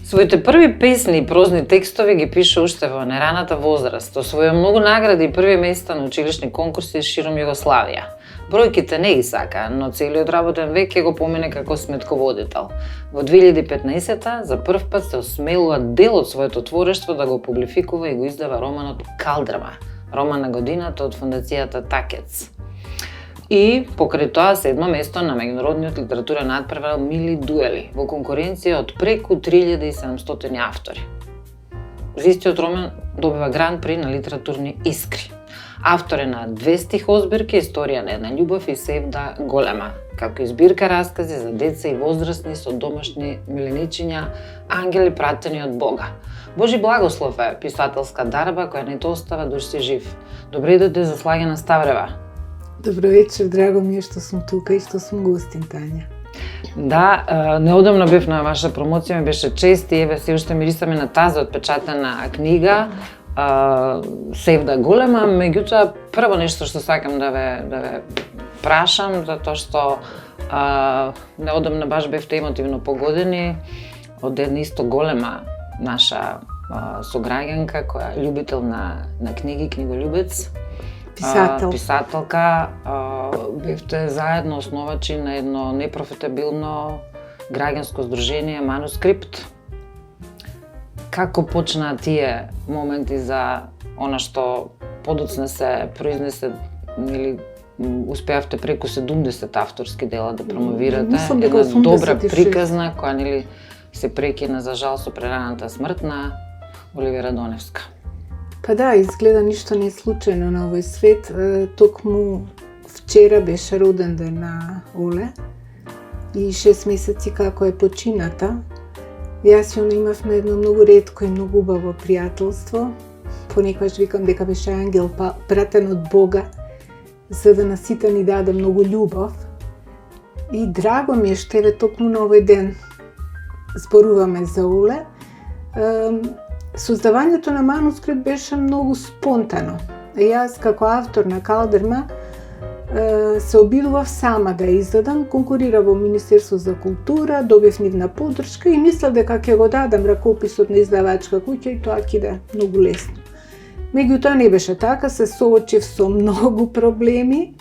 Своите први песни и прозни текстови ги пише уште во нераната возраст. Освоја многу награди и први места на училишни конкурси широм Југославија. Бројките не ги сака, но целиот работен век ќе го помине како сметководител. Во 2015-та за прв пат се осмелува дел од своето творештво да го публификува и го издава романот Калдрма, роман на годината од фондацијата Такец. И покрај тоа 7-мо место на меѓународниот литературен надпревар Мили дуели во конкуренција од преку 3700 автори. За истиот роман добива гран при на литературни искри. Автор е на 2 стихозбирки Историја на една љубов и Севда голема, како и збирка раскази за деца и возрастни со домашни миленичиња, ангели пратени од Бога. Божи благослов е писателска дарба која не те остава душ си жив. Добре дојде за Слагена Ставрева. Добро вечер, драго ми е што сум тука и што сум гостин, Тања. Да, неодамна бев на ваша промоција, ми беше чест и еве се уште мирисаме на тази отпечатана книга Севда голема, меѓутоа прво нешто што сакам да ве прашам, затоа што неодамна баш бевте емотивно погодени од една исто голема наша сограѓанка која е љубител на книги, книголюбец. Писателка, бевте заедно основачи на едно непрофитабилно граѓанско здружение Манускрипт. Како почнаа тие моменти за она што подоцна се произнесе, или успеавте преку 70 авторски дела да промовирате, една добра приказна која нели се прекина за жал со прераната смрт на Оливера Доневска. Па да, изгледа ништо не е случајно на овој свет. Токму вчера беше роден ден на Оле и 6 месеци како е почината. Јас и она имавме едно многу ретко и многу убаво пријателство. Понекогаш викам дека беше ангел пратен од Бога за да на сите ни даде многу љубов. И драго ми е што еве токму на овој ден зборуваме за Оле. Создавањето на Манускрипт беше многу спонтано. Јас како автор на Калдрма се обидував сама да издадам, конкурира во Министерство за култура, добив нивна поддршка и мислев дека ќе го дадам ракописот на издавачка куќа и тоа ќе иде многу лесно. Меѓутоа не беше така, се соочив со многу проблеми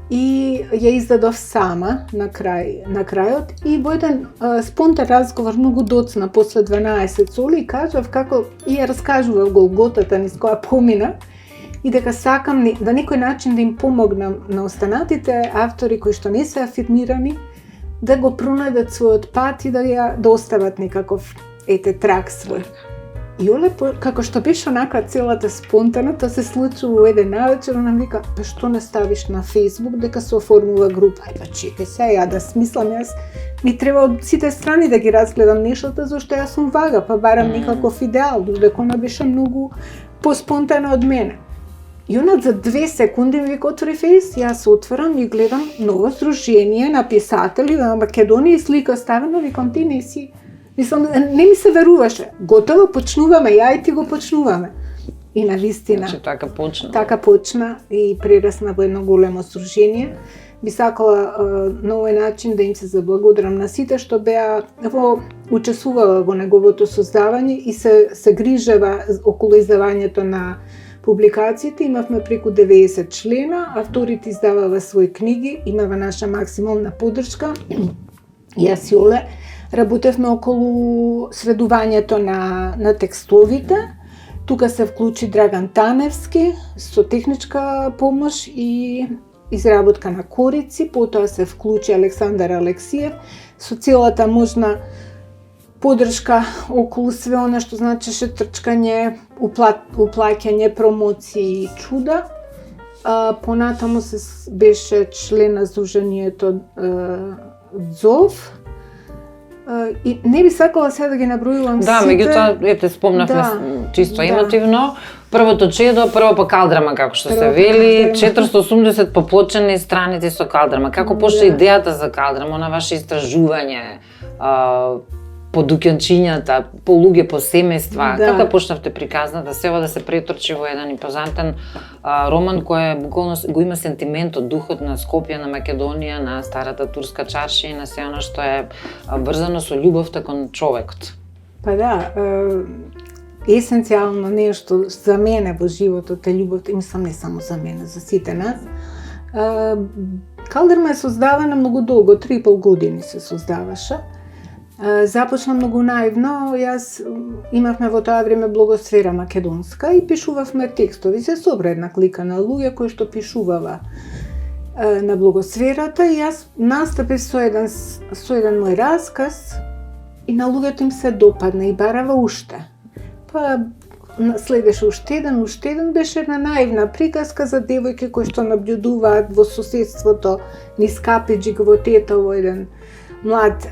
и ја издадов сама на крајот и во еден спонтан разговор многу доцна после 12 соли и кажав како и ја раскажував голготата низ која помина и дека сакам на некој начин да им помогнам на останатите автори кои што не се афирмирани да го пронајдат својот пат и да остават некаков трак свој. И Оле, како што беше онака целата спонтана, тоа се случува во еден навечер, она вика, па што не ставиш на Фејсбук дека се оформува група? Па чекај се, ја да смислам, јас ми треба од сите страни да ги разгледам нештата, зашто јас сум вага, па барам некаков идеал, додека она беше многу поспонтана од мене. И она за 2 секунди ми вика, отвори Фејс, јас отворам и гледам ново здружение на писатели на Македонија и слика ставено, викам ти не си. Мислам, не ми се веруваше. Готово, почнуваме, ја и ти го почнуваме. И навистина. Значи така почна. Така почна и прерасна во едно големо здружение. Би сакала на овој начин да им се заблагодарам на сите што беа учествувала во неговото создавање и се грижева околу издавањето на публикациите. Имавме преку 90 члена, авторите издаваа своји книги, имава наша максимална поддршка. Јас и Оле работевме околу средувањето на текстовите. Тука се вклучи Драган Таневски со техничка помош и изработка на корици, потоа се вклучи Александар Алексиев со целата можна поддршка околу све она што значеше трчкање, уплаќање, промоции и чуда. Понатаму се беше член на здруженијето ДЗОВ. И не би сакала сега да ги набројувам сите. Да, меѓутоа, ете, спомнавме чисто емотивно. Првото чедо, прво по Калдрма, како што се вели, 480 поплочени страници со Калдрма. Како почна идејата за Калдрма, на ваше истражување, по дуќанчињата, по луѓе, по семејства, како почнавте приказната, сева да се претрчи во еден импозантен роман кој буквално го има сентиментот, духот на Скопје, на Македонија, на старата турска чаршија и на се она што е врзано со љубовта кон човекот. Па да, есенцијално нешто за мене во животот е љубовта, и мислам не само за мене, за сите нас. Калдерма е создавана многу долго, 3,5 години се создаваше. Започна многу наивно, јас имавме во тоа време блогосфера македонска и пишувавме текстови, се собра една клика на луѓе кои што пишувава на блогосферата и јас настапив со еден мој расказ и на луѓето им се допадна и барава уште. Па следеше уште еден, беше една наивна приказка за девојки кои што наблюдуваат во соседството низ Капеџик во Тетово еден млад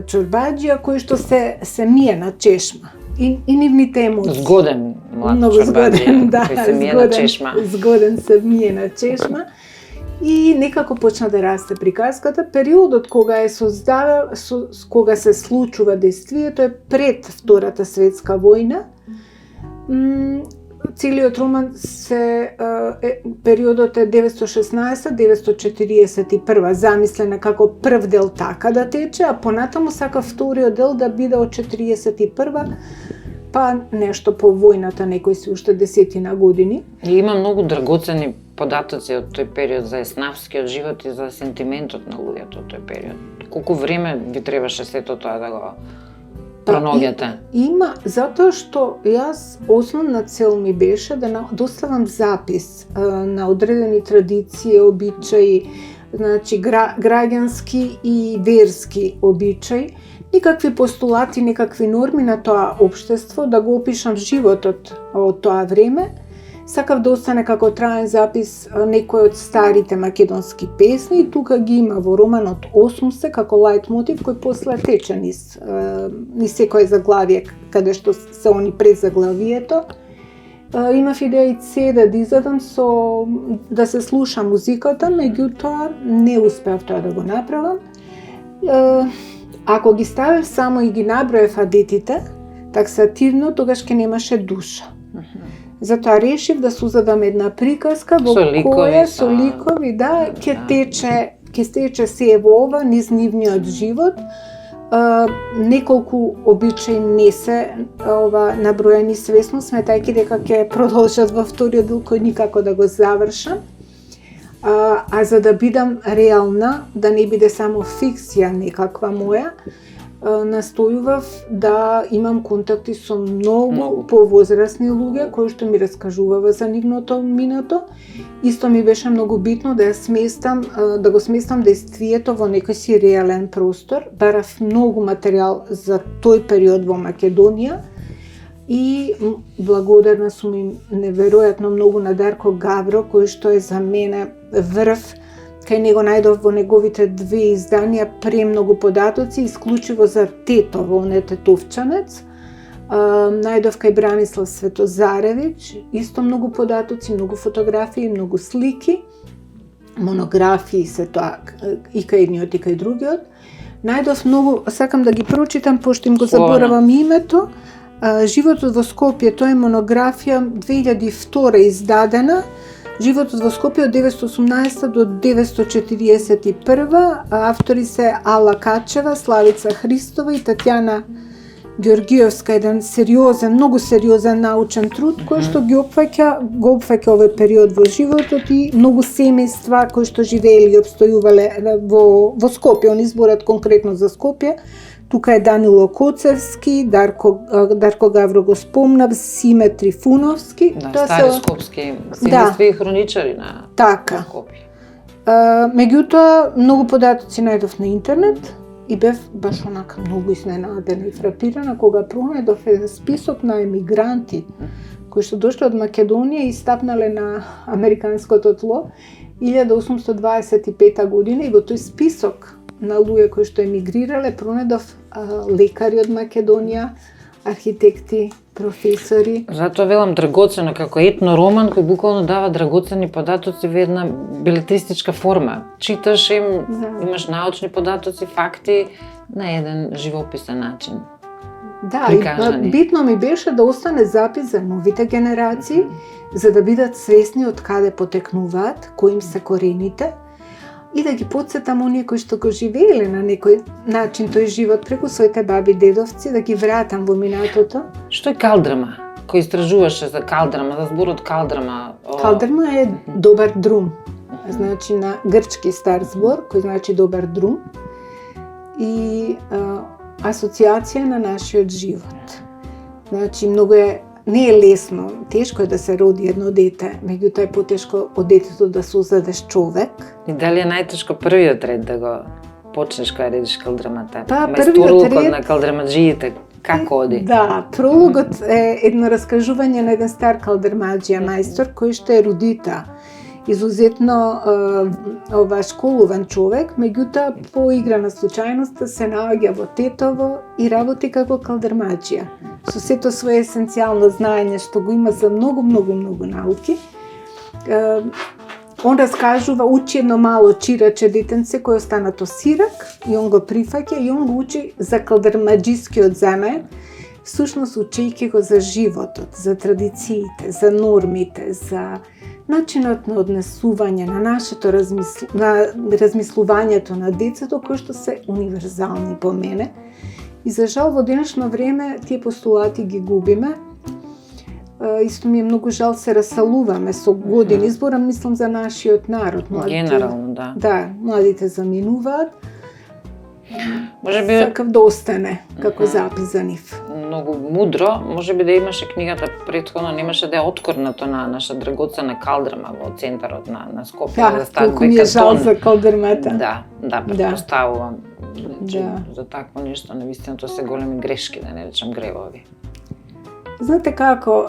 чорбаџија кој што се мие на чешма. И нивните емоции. Згоден млад чорбаџија кој се мие на чешма. Згоден се мие на чешма. И некако почна да расте приказката. Периодот кога е создава, кога се случува действието е пред Втората светска војна. Целиот роман периодот е 916-941, замислена како прв дел така да тече, а понатаму сака вториот дел да биде од 41 па нешто по војната, некои си уште 10 години. И има многу драгоцени податоци од тој период за еснавскиот живот и за сентиментот на луѓето од тој период. Колку време ви требаше сето тоа да го пронаѓате? Има, затоа што јас основна цел ми беше да доставам запис на одредени традиции, обичаи, значи граѓански и верски обичаи, никакви постулати, никакви норми на тоа општество, да го опишам животот од тоа време. Сакав да остане како траен запис некои од старите македонски песни и тука ги има во романот 8 се како лајт мотив кој после тече низ секој заглавие каде што се они пред заглавието. Имав идеја и CD да изадам да се слуша музиката, меѓутоа не успеав тоа да го направам. Ако ги ставив само и ги наброев адетите, таксативно, тогаш ќе немаше душа. Затоа решив да создадам една приказка во која со ликови, да, ќе тече се во ова низ нивниот живот. Неколку обичаи не се наброени свесно, сметајќи дека ќе продолжат во вториот дел кој никако да го завршам. А за да бидам реална, да не биде само фикција некаква моја, настојував да имам контакти со многу повозрасни луѓе кои што ми раскажуваа за нивното минато. Исто ми беше многу битно да го сместам действието во некој си реален простор. Барав многу материјал за тој период во Македонија и благодарна сум им неверојатно многу на Дарко Гавро, кој што е за мене врв. Кај него најдов во неговите 2 изданија премногу податоци, исклучиво за Тетово, он е тетовчанец. Најдов кај Бранислав Светозаревич, исто многу податоци, многу фотографии, многу слики, монографии се тоа и кај едниот и кај другиот. Најдов многу, сакам да ги прочитам, пошто им го заборавам името. Животот во Скопје, тоа е монографија 2002 издадена. Животот во Скопје од 918 до 941, автори се Ала Качева, Славица Христова и Татјана Георгиевска, еден сериозен, многу сериозен научен труд кој што го опфаќа овој период во животот и многу семејства кои што живееле и обстојувале во Скопје. Он изборат конкретно за Скопје. Тука е Данило Коцевски, Дарко Гавро го спомнав, Симе Трифуновски. Да, стари скопски семејства и хроничари на Скопје. Меѓутоа, многу податоци најдов на интернет и бев баш онака многу изненадена и фрапирана кога пронајдов еден список на емигранти кои што дошле од Македонија и стапнале на американското тло 1825 година и во тој список на луѓе кои што емигрирале пронајдов лекари од Македонија, архитекти, професори. Затоа велам драгоцено како етнороман кој буквално дава драгоцени податоци во една белетристичка форма. Читаш имаш научни податоци, факти на еден живописен начин. Да, и битно ми беше да остане запис за новите генерации, за да бидат свесни од каде потекнуваат, кои им се корените. и да ги подсетам оние кои што го живееле на некој начин тој живот преку своите баби, дедовци, да ги вратам во минатото. Што е калдрма? Кој истражуваше за калдрма, за зборот калдрма? Калдрма е добар друм. Значи на грчки стар збор, кој значи добар друм. И асоциација на нашиот живот. Значи, не е лесно, тешко е да се роди едно дете, меѓутоа е потешко од детето да создадеш човек. И дали е најтешко првиот ред да го почнеш кога редиш калдрамата? Па, првиот ред на калдрамаджиите, како оди? Да, прологот е едно раскажување на еден стар калдрамаджија мајстор кој што е родита. Изузетно школуван човек, меѓутоа по игра на случајноста се наоѓа во Тетово и работи како калдърмаджија. Со сето свое есенцијално знаење што го има за многу науки. Он раскажува, учи едно мало чираче детенце кој останато сирак и он го прифаќа и он го учи за калдърмаджискиот занает, всушност учејќи го за животот, за традициите, за нормите, за начинот на однесување, на нашето размислувањето на децето, кои што се универзални по мене. И за жал во денешно време тие постулати ги губиме. Исто ми е многу жал, се расалуваме со години. Зборам, мислам за нашиот народ. Генерално, да. Да, младите заминуваат. Можеби сакав да остане како запис за нив. Многу мудро, можеби да имаше книгата претходно, немаше да е откорнато на наша драгоцена калдрма во центарот на Скопје, да стават колку ми е жал за калдрмата. Да, претпоставувам. За такво нешто, навистина, тоа се големи грешки, да не речам гревови. Знаете како,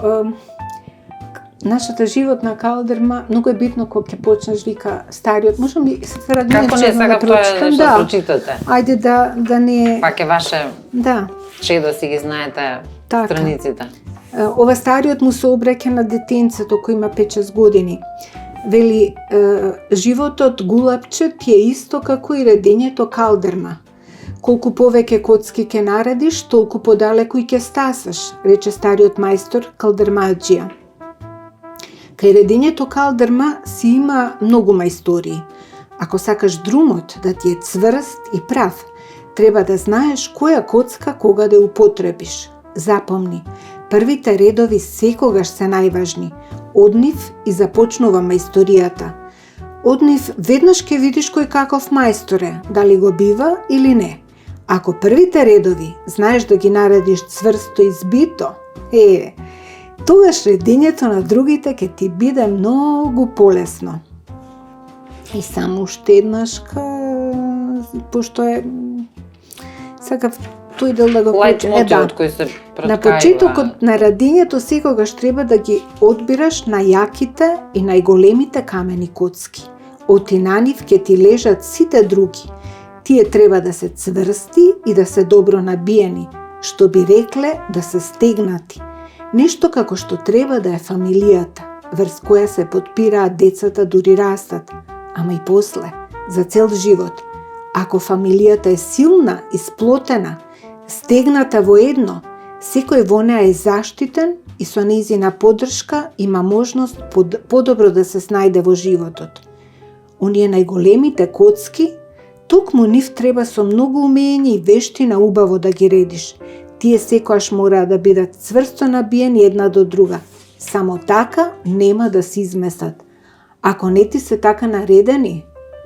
нашата животна калдрма, многу е битно кога ќе почнеш, вика стариот, можам ли се фрагмент да прочитам? Да прочитате. Ајде да не... Пак е ваше да си ги знаете страниците. Ова стариот му се обраќа на детенцето кој има 5-6 години. Вели, животот гулапче ти е исто како и редењето калдрма. Колку повеќе коцки ќе наредиш, толку подалеку и ќе стасаш, рече стариот мајстор калдърмаджија. Кај редењето калдрма си има многу мајстории. Ако сакаш друмот да ти е цврст и прав, треба да знаеш која коцка кога да употребиш. Запомни, првите редови секогаш се најважни. Од нив и започнува мајсторијата. Од нив веднаш ќе видиш кој каков мајстор е, дали го бива или не. Ако првите редови знаеш да ги наредиш цврсто и збито, тогаш редењето на другите ќе ти биде многу полесно. И само уште еднашка, пошто е сакав тој дел да го почнем. На почетокот на редењето секогаш треба да ги одбираш најаките и најголемите камени коцки. Оти на нив ќе ти лежат сите други. Тие треба да се цврсти и да се добро набиени, што би рекле да се стегнати. Нешто како што треба да е фамилијата, врз која се потпираат децата дури растат, ама и после, за цел живот. Ако фамилијата е силна и сплотена, стегната во едно, секој во неа е заштитен и со нејзина поддршка има можност подобро да се снајде во животот. Оние најголемите коцки, токму нив треба со многу умење и вештина убаво да ги редиш. Тие секојаш мора да бидат цврсто набиени една до друга. Само така нема да се изместат. Ако не ти се така наредени,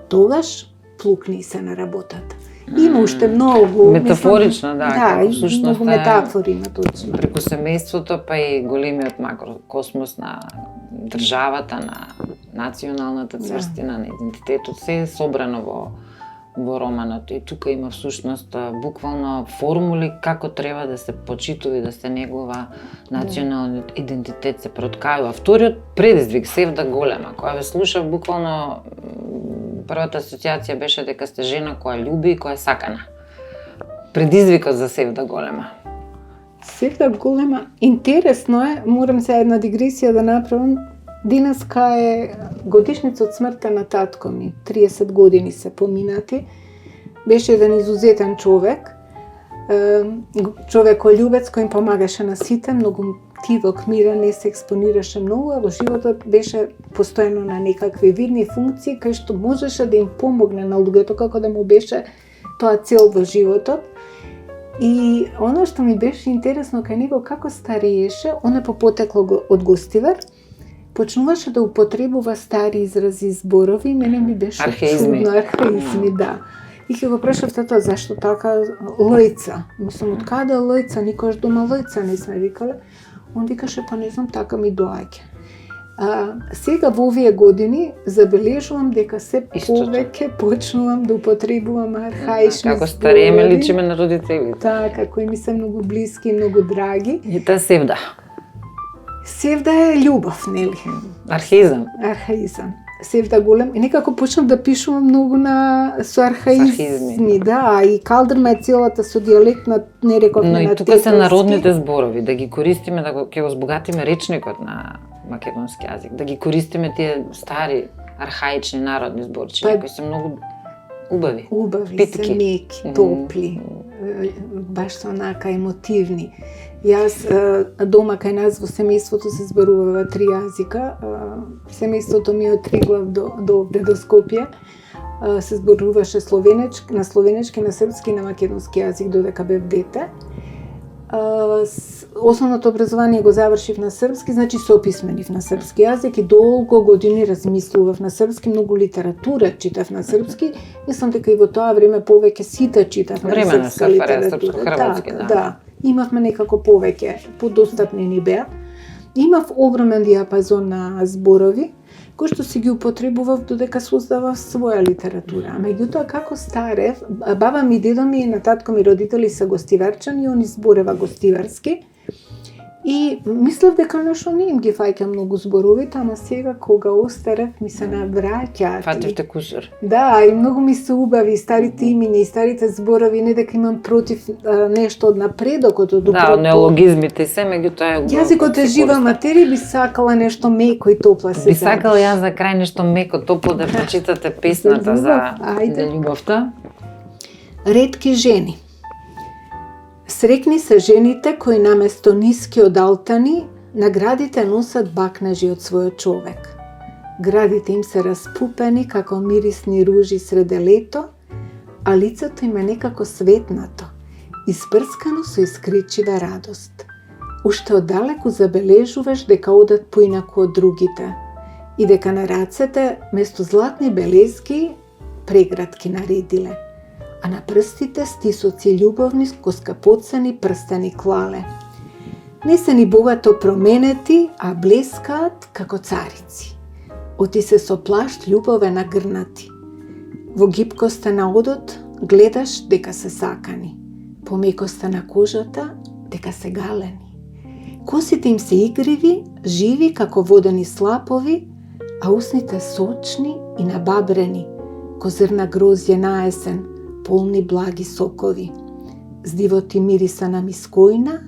тогаш плукни се на работата. Има уште многу... Метафорично, да. Многу метафори има точно. Преку семејството, па и големиот макрокосмос на државата, на националната цврстина, на идентитетот, се е собрано во романот. И тука има всушност буквално формули како треба да се почитува и да се негува националниот идентитет, се проткајува. Вториот предизвик, Севда голема, која ве слушав, буквално првата асоциација беше дека сте жена која љуби и која е сакана. Предизвикот за Севда голема. Севда голема, интересно е, морам се една дигресија да направам. Денеска е годишница од смртта на татко ми. 30 години се поминати. Беше еден изузетен човек. Човекољубец кој им помагаше на сите, многу ти во книга не се експонираше многу, а во животот беше постојано на некакви видни функции кај што можеше да им помогне на луѓето како да му беше тоа цел во животот. И оно што ми беше интересно кај него како старееше, он е по потекло од Гостивар, почнуваше да употребува стари изрази и зборови, мене ми беше Архаизми. чудно, архаизми, да. И ќе го прашав тато зашто така лојца. Мислам, од каде лојца, никош дома лојца не сме викале. Он викаше, па не знам, така ми доаѓа. Сега во овие години забележувам дека се повеќе почнувам да употребувам архаични Како старееме личиме на родителите. Така, кои ми се многу блиски и многу драги. И таа севда. Севда е љубов, нели? Архаизам. Архаизам. Севда голем. И некако почнав да пишувам многу со архаизми. Да, и калдрма е целата со дијалектна, не рековме на Но и тетовски. тука се народните зборови, да ги користиме, да ќе го збогатиме речникот на македонски јазик, да ги користиме тие стари, архаични народни зборчиња, кои се многу убави. Убави, Питки. се меки, топли, баш со онака емотивни. Јас дома кај нас во семејството се зборува три јазика. Семејството ми од Триглав до овде до Скопје се зборуваше на словенечки, на српски и на македонски јазик додека бев дете. Основното образование го завршив на српски, значи се описменив на српски јазик и долго години размислував на српски, многу литература читав на српски. Мислам дека и во тоа време повеќе сите читав на српска литература. Српско-хрватски, да. Имавме некако повеќе, подостапни ни беа. Имав огромен диапазон на зборови, кои што си ги употребував додека создавав своја литература. Меѓутоа, како старев, баба ми, дедо ми и на татко ми родители се гостиварчани, они зборева гостиварски. И мислев дека нешто не им ги фаќа многу зборовите, ама сега кога остарев ми се навраќаат. Фативте кусур. Да, и многу ми се убави старите имиња и старите зборови, не дека имам против нешто од напредокот, од доброто. Да, неологизмите се, меѓутоа е Јазикот е жива материја, би сакала нешто меко и топло се. Би сакала јас за крај нешто меко, топло да прочитате песната за љубовта. Ретки жени. Срекни се жените кои наместо ниски од алтани на градите носат бакнежи од својот човек. Градите им се распупени како мирисни ружи среде лето, а лицето им е некако светнато, испрскано со искричива радост. Уште оддалеку забележуваш дека одат поинаку од другите и дека на рацете место златни белезки прегратки наредиле, а на прстите стисоци љубовни скоскапоцени прстени клале. Не се ни богато променети, а блескаат како царици. Оти се со плашт љубове нагрнати. Во гипкоста на одот гледаш дека се сакани. По мекоста на кожата дека се галени. Косите им се игриви, живи како водени слапови, а усните сочни и набабрени, ко зрна грозје на есен, полни благи сокови. Здивоти мириса на мискојна,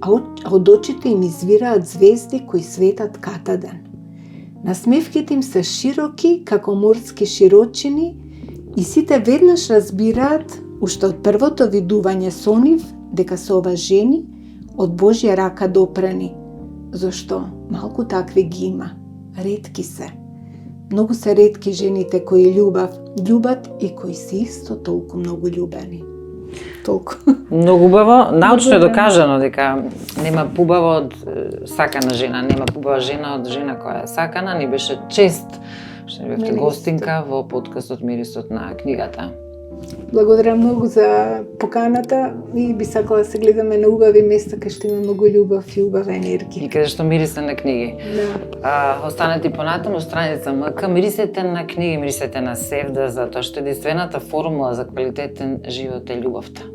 а од очите им извираат звезди кои светат катаден. Насмевките им се широки како морски широчини и сите веднаш разбираат, уште од првото видување со нив, дека се ова жени од Божја рака допрени, зашто малку такви ги има, ретки се. Многу се ретки жените кои љубат и кои се исто толку многу љубени. Толку. Многу убаво, научно е докажано дека нема побава од сакана жена, нема побава жена од жена која е сакана. Ни беше чест што ни бевте гостинка во подкастот Мирисот на книгата. Благодарам многу за поканата и би сакала да се гледаме на убави места кај што има многу љубов и убава енергија. И каде што мирисе на книги. Да. Останете и понатаму страница МК, мирисете на книги, мирисете на Севда, затоа што единствената формула за квалитетен живот е љубовта.